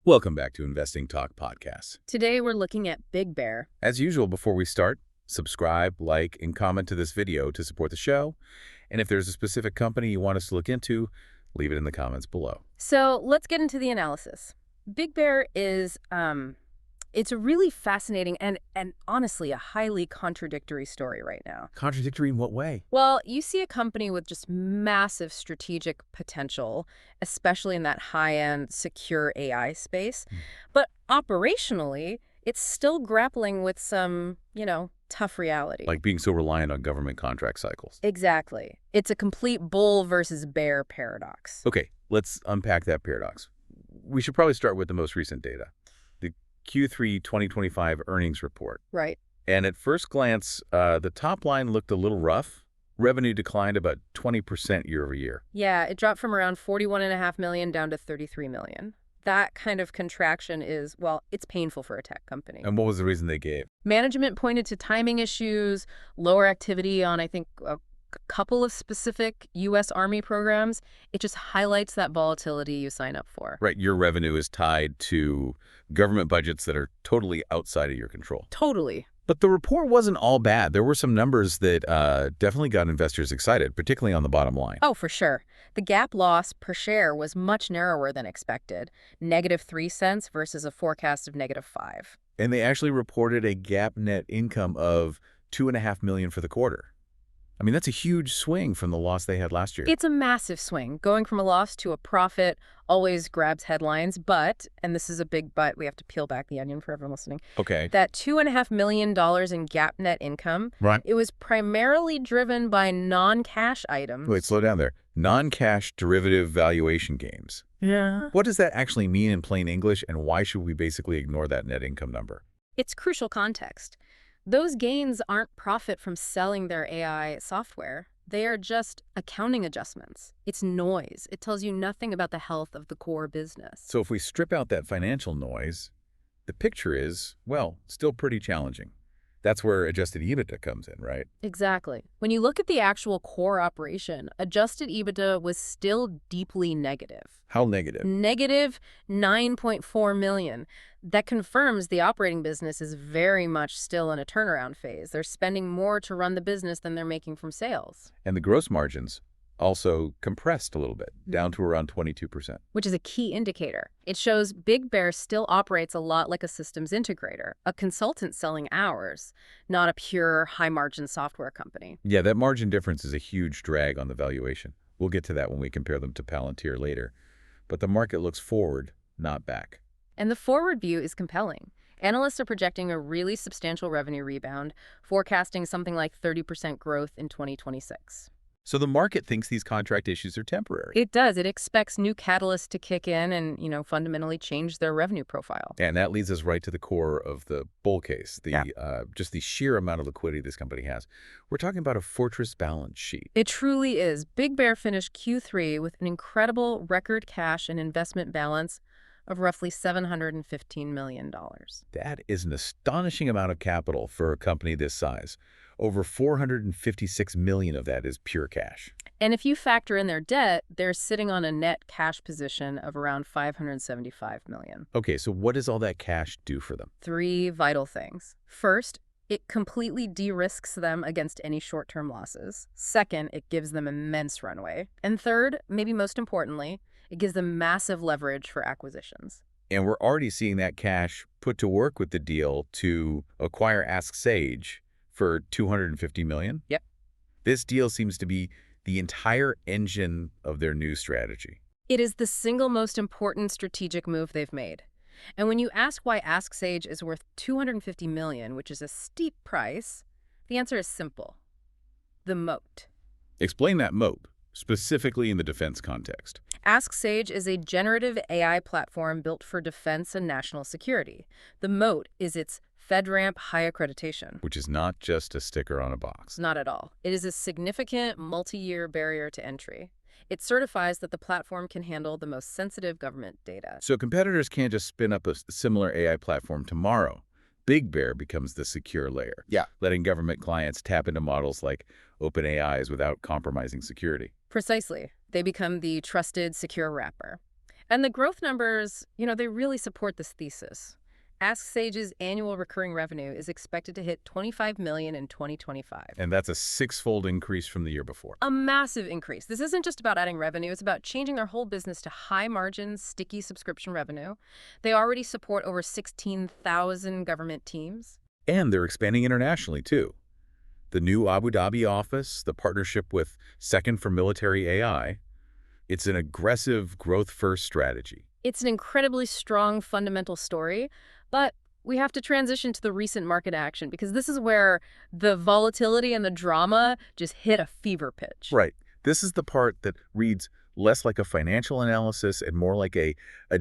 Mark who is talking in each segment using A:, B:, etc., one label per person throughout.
A: Welcome back to Investing Talk Podcast.
B: Today we're looking at Big Bear.
A: As usual, before we start, subscribe, like, and comment to this video to support the show. And if there's a specific company you want us to look into, leave it in the comments below.
B: So let's get into the analysis. Big Bear is, it's a really fascinating and honestly a highly contradictory story right now.
A: Contradictory in what way?
B: Well, you see a company with just massive strategic potential, especially in that high-end secure AI space. But operationally, it's still grappling with some, tough reality.
A: Like being so reliant on government contract cycles.
B: Exactly. It's a complete bull versus bear paradox.
A: Okay, let's unpack that paradox. We should probably start with the most recent data, the Q3 2025 earnings report.
B: Right.
A: And at first glance, the top line looked a little rough. Revenue declined about 20% year over year.
B: Yeah, it dropped from around $41.5 million down to $33 million. That kind of contraction is, well, it's painful for a tech company.
A: And what was the reason they gave?
B: Management pointed to timing issues, lower activity on, I think, a couple of specific U.S. Army programs. It just highlights that volatility you sign up for.
A: Right, your revenue is tied to government budgets that are totally outside of your control.
B: Totally.
A: But the report wasn't all bad. There were some numbers that definitely got investors excited, particularly on the bottom line.
B: Oh, for sure. The GAAP loss per share was much narrower than expected, -3 cents versus a forecast of -5.
A: And they actually reported a GAAP net income of $2.5 million for the quarter. I mean, that's a huge swing from the loss they had last year.
B: It's a massive swing. Going from a loss to a profit always grabs headlines, but, and this is a big but, we have to peel back the onion for everyone listening.
A: Okay.
B: That $2.5 million in GAAP net income,
A: Right.
B: It was primarily driven by non-cash items.
A: Wait, slow down there. Non-cash derivative valuation gains.
B: Yeah.
A: What does that actually mean in plain English, and why should we basically ignore that net income number?
B: It's crucial context. Those gains aren't profit from selling their AI software. They are just accounting adjustments. It's noise. It tells you nothing about the health of the core business.
A: So if we strip out that financial noise, the picture is, well, still pretty challenging. That's where adjusted EBITDA comes in, right?
B: Exactly. When you look at the actual core operation, adjusted EBITDA was still deeply negative.
A: How negative?
B: Negative $9.4 million. That confirms the operating business is very much still in a turnaround phase. They're spending more to run the business than they're making from sales.
A: And the gross margins also compressed a little bit, down to around 22%.
B: Which is a key indicator. It shows Big Bear still operates a lot like a systems integrator, a consultant selling hours, not a pure high-margin software company.
A: Yeah, that margin difference is a huge drag on the valuation. We'll get to that when we compare them to Palantir later. But the market looks forward, not back.
B: And the forward view is compelling. Analysts are projecting a really substantial revenue rebound, forecasting something like 30% growth in 2026.
A: So the market thinks these contract issues are temporary.
B: It does. It expects new catalysts to kick in and, fundamentally change their revenue profile.
A: And that leads us right to the core of the bull case, just the sheer amount of liquidity this company has. We're talking about a fortress balance sheet.
B: It truly is. Big Bear finished Q3 with an incredible record cash and investment balance of roughly $715 million.
A: That is an astonishing amount of capital for a company this size. Over $456 million of that is pure cash.
B: And if you factor in their debt, they're sitting on a net cash position of around $575 million.
A: Okay, so what does all that cash do for them?
B: 3 vital things. First, it completely de-risks them against any short-term losses. Second, it gives them immense runway. And third, maybe most importantly, it gives them massive leverage for acquisitions.
A: And we're already seeing that cash put to work with the deal to acquire Ask Sage for $250 million?
B: Yep.
A: This deal seems to be the entire engine of their new strategy.
B: It is the single most important strategic move they've made. And when you ask why Ask Sage is worth $250 million, which is a steep price, the answer is simple. The moat.
A: Explain that moat, specifically in the defense context.
B: Ask Sage is a generative AI platform built for defense and national security. The moat is its FedRAMP high accreditation.
A: Which is not just a sticker on a box.
B: Not at all. It is a significant multi-year barrier to entry. It certifies that the platform can handle the most sensitive government data.
A: So competitors can't just spin up a similar AI platform tomorrow. Big Bear becomes the secure layer, letting government clients tap into models like OpenAI's without compromising security.
B: Precisely. They become the trusted, secure wrapper. And the growth numbers, they really support this thesis. Ask Sage's annual recurring revenue is expected to hit $25 million in 2025.
A: And that's a six-fold increase from the year before.
B: A massive increase. This isn't just about adding revenue, it's about changing their whole business to high-margin, sticky subscription revenue. They already support over 16,000 government teams.
A: And they're expanding internationally, too. The new Abu Dhabi office, the partnership with Second for Military AI, it's an aggressive growth-first strategy.
B: It's an incredibly strong fundamental story, but we have to transition to the recent market action because this is where the volatility and the drama just hit a fever pitch.
A: Right. This is the part that reads less like a financial analysis and more like a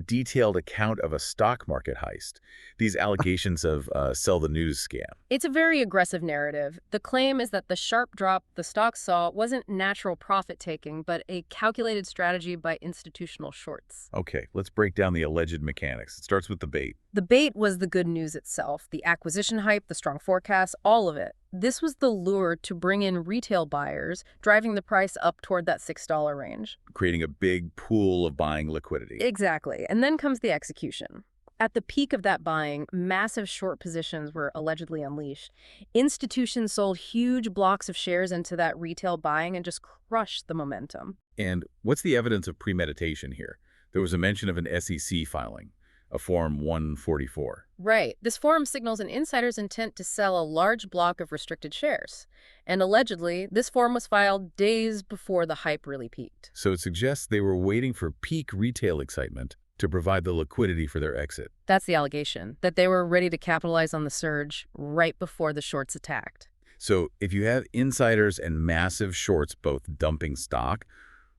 A: detailed account of a stock market heist. These allegations of sell the news scam.
B: It's a very aggressive narrative. The claim is that the sharp drop the stock saw wasn't natural profit-taking, but a calculated strategy by institutional shorts.
A: Okay, let's break down the alleged mechanics. It starts with the bait.
B: The bait was the good news itself, the acquisition hype, the strong forecast, all of it. This was the lure to bring in retail buyers, driving the price up toward that $6 range.
A: Creating a big pool of buying liquidity.
B: Exactly. And then comes the execution. At the peak of that buying, massive short positions were allegedly unleashed. Institutions sold huge blocks of shares into that retail buying and just crushed the momentum.
A: And what's the evidence of premeditation here? There was a mention of an SEC filing, a Form 144.
B: Right. This form signals an insider's intent to sell a large block of restricted shares. And allegedly, this form was filed days before the hype really peaked.
A: So it suggests they were waiting for peak retail excitement to provide the liquidity for their exit.
B: That's the allegation, that they were ready to capitalize on the surge right before the shorts attacked.
A: So if you have insiders and massive shorts both dumping stock,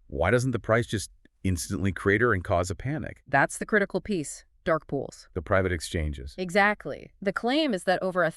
A: why doesn't the price just instantly crater and cause a panic?
B: That's the critical piece. Dark pools.
A: The private exchanges.
B: Exactly. The claim is that over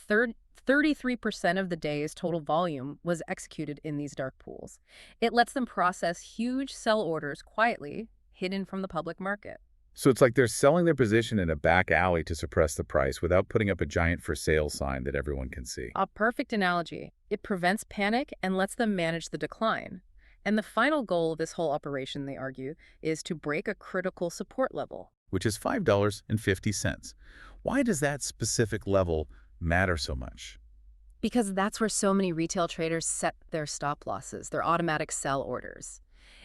B: 33% of the day's total volume was executed in these dark pools. It lets them process huge sell orders quietly, hidden from the public market.
A: So it's like they're selling their position in a back alley to suppress the price without putting up a giant for sale sign that everyone can see.
B: A perfect analogy. It prevents panic and lets them manage the decline. And the final goal of this whole operation, they argue, is to break a critical support level.
A: Which is $5.50. Why does that specific level matter so much?
B: Because that's where so many retail traders set their stop losses, their automatic sell orders.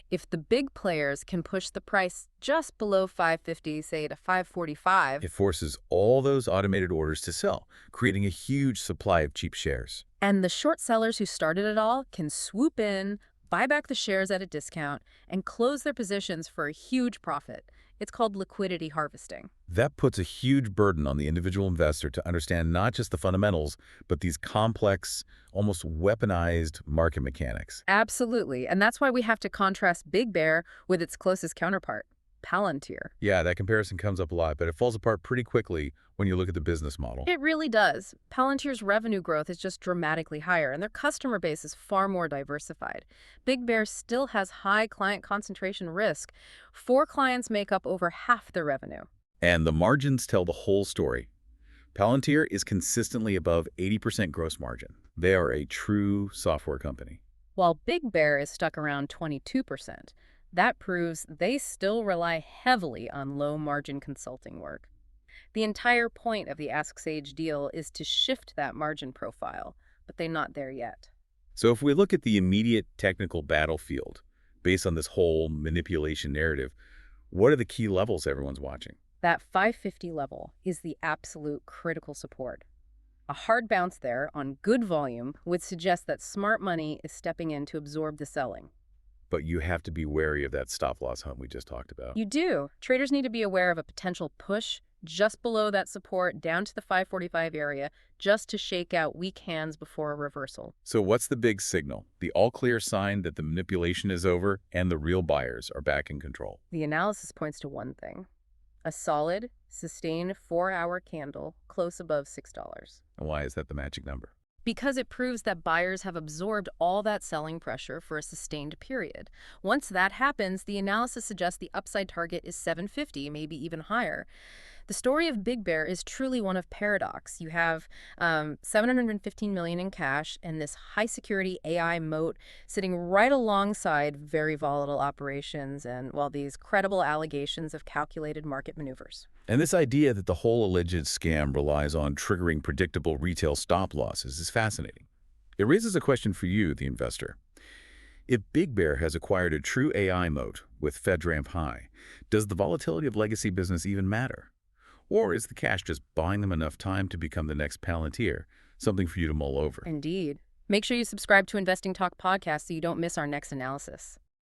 B: If the big players can push the price just below $5.50, say to $5.45,
A: it forces all those automated orders to sell, creating a huge supply of cheap shares.
B: And the short sellers who started it all can swoop in, buy back the shares at a discount, and close their positions for a huge profit. It's called liquidity harvesting.
A: That puts a huge burden on the individual investor to understand not just the fundamentals, but these complex, almost weaponized market mechanics.
B: Absolutely. And that's why we have to contrast Big Bear with its closest counterpart, Palantir.
A: Yeah, that comparison comes up a lot, but it falls apart pretty quickly when you look at the business model.
B: It really does. Palantir's revenue growth is just dramatically higher, and their customer base is far more diversified. Big Bear still has high client concentration risk. 4 clients make up over half their revenue.
A: And the margins tell the whole story. Palantir is consistently above 80% gross margin. They are a true software company.
B: While Big Bear is stuck around 22%. That proves they still rely heavily on low-margin consulting work. The entire point of the Ask Sage deal is to shift that margin profile, but they're not there yet.
A: So if we look at the immediate technical battlefield, based on this whole manipulation narrative, what are the key levels everyone's watching?
B: That 550 level is the absolute critical support. A hard bounce there on good volume would suggest that smart money is stepping in to absorb the selling.
A: But you have to be wary of that stop-loss hunt we just talked about.
B: You do. Traders need to be aware of a potential push just below that support down to the 545 area just to shake out weak hands before a reversal.
A: So what's the big signal? The all-clear sign that the manipulation is over and the real buyers are back in control.
B: The analysis points to one thing. A solid, sustained 4-hour candle close above $6.
A: And why is that the magic number?
B: because it proves that buyers have absorbed all that selling pressure for a sustained period. Once that happens, the analysis suggests the upside target is 750, maybe even higher. The story of Big Bear is truly one of paradox. You have 715 million in cash and this high-security AI moat sitting right alongside very volatile operations and, well, these credible allegations of calculated market maneuvers.
A: And this idea that the whole alleged scam relies on triggering predictable retail stop losses is fascinating. It raises a question for you, the investor. If Big Bear has acquired a true AI moat with FedRAMP high, does the volatility of legacy business even matter? Or is the cash just buying them enough time to become the next Palantir, something for you to mull over?
B: Indeed. Make sure you subscribe to Investing Talk podcast so you don't miss our next analysis.